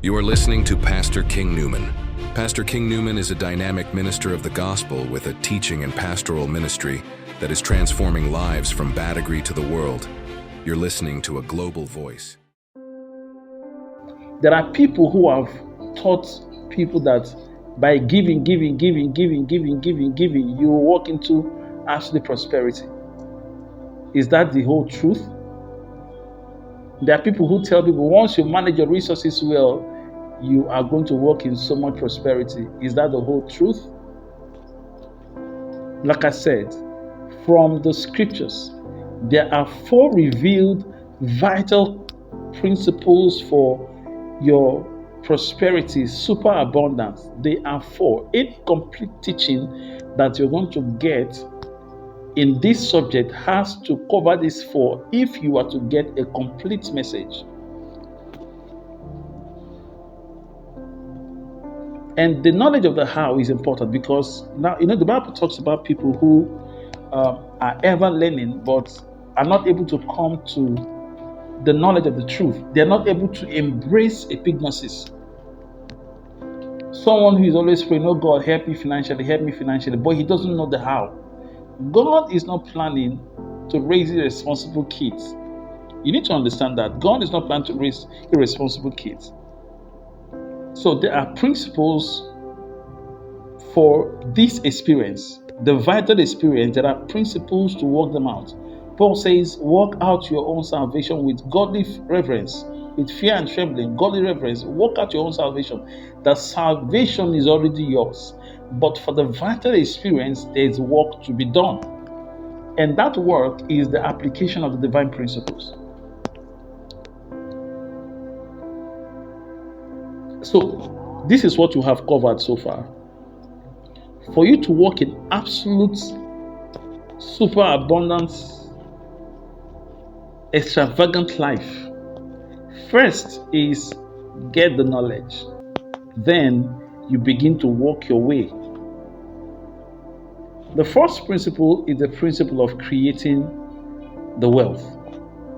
You are listening to Pastor King Newman. Pastor King Newman is a dynamic minister of the gospel with a teaching and pastoral ministry that is transforming lives from Badagry to the world. You're listening to a global voice. There are people who have taught people that by giving, you will walk into absolute prosperity. Is that the whole truth? There are people who tell people once you manage your resources well, you are going to walk in so much prosperity. Is that the whole truth? Like I said, from the scriptures, there are 4 revealed vital principles for your prosperity, superabundance. They are 4. Any complete teaching that you're going to get in this subject has to cover these 4 if you are to get a complete message. And the knowledge of the how is important because now, the Bible talks about people who are ever learning but are not able to come to the knowledge of the truth. They're not able to embrace epignosis. Someone who is always praying, "Oh God, help me financially," but he doesn't know the how. God is not planning to raise irresponsible kids. You need to understand that. God is not planning to raise irresponsible kids. So there are principles for this experience, the vital experience. There are principles to work them out. Paul says, work out your own salvation with godly reverence, with fear and trembling, godly reverence. Work out your own salvation. The salvation is already yours. But for the vital experience, there is work to be done. And that work is the application of the divine principles. So, this is what you have covered so far. For you to walk in absolute superabundance, extravagant life, first is get the knowledge. Then you begin to walk your way. The first principle is the principle of creating the wealth,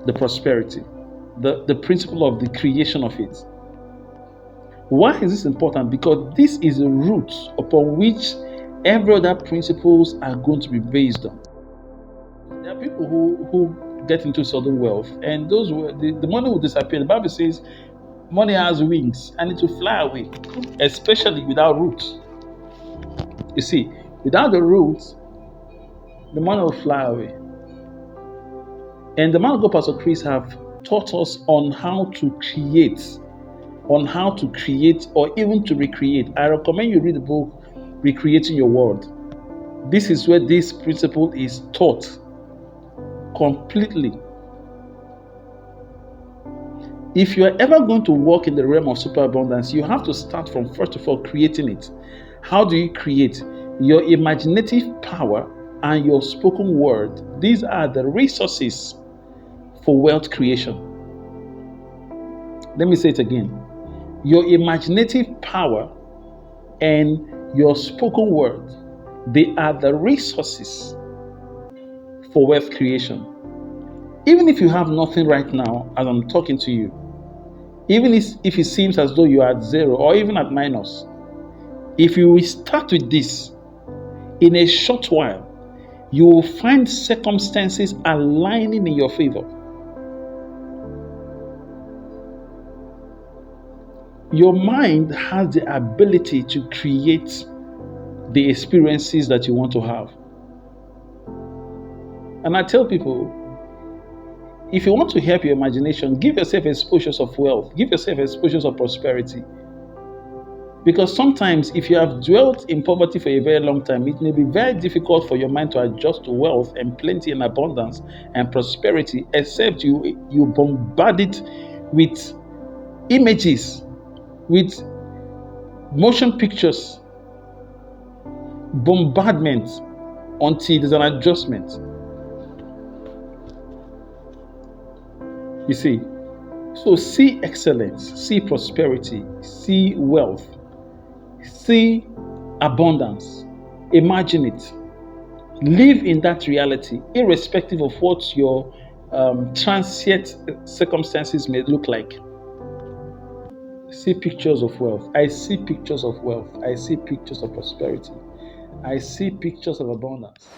the prosperity, the principle of the creation of it. Why is this important? Because this is the root upon which every other principles are going to be based on. There are people who get into sudden wealth, and the money will disappear. The Bible says money has wings and it will fly away, especially without roots. You see, without the roots, the money will fly away. And the man of God, Pastor Chris, have taught us on how to create or even to recreate. I recommend you read the book, Recreating Your World. This is where this principle is taught completely. If you are ever going to walk in the realm of superabundance, you have to start from, first of all, creating it. How do you create? Your imaginative power and your spoken word. These are the resources for wealth creation. Let me say it again. Your imaginative power and your spoken word, they are the resources for wealth creation. Even if you have nothing right now as I'm talking to you, even if it seems as though you are at 0 or even at minus, if you will start with this, in a short while, you will find circumstances aligning in your favor. Your mind has the ability to create the experiences that you want to have. And I tell people, if you want to help your imagination, give yourself exposures of wealth, give yourself exposures of prosperity. Because sometimes if you have dwelt in poverty for a very long time, it may be very difficult for your mind to adjust to wealth and plenty and abundance and prosperity, except you bombard it with images, with motion pictures, bombardment until there's an adjustment. You see, so see excellence, see prosperity, see wealth, see abundance, imagine it, live in that reality, irrespective of what your transient circumstances may look like. see pictures of wealth. I see pictures of wealth. I see pictures of prosperity. I see pictures of abundance.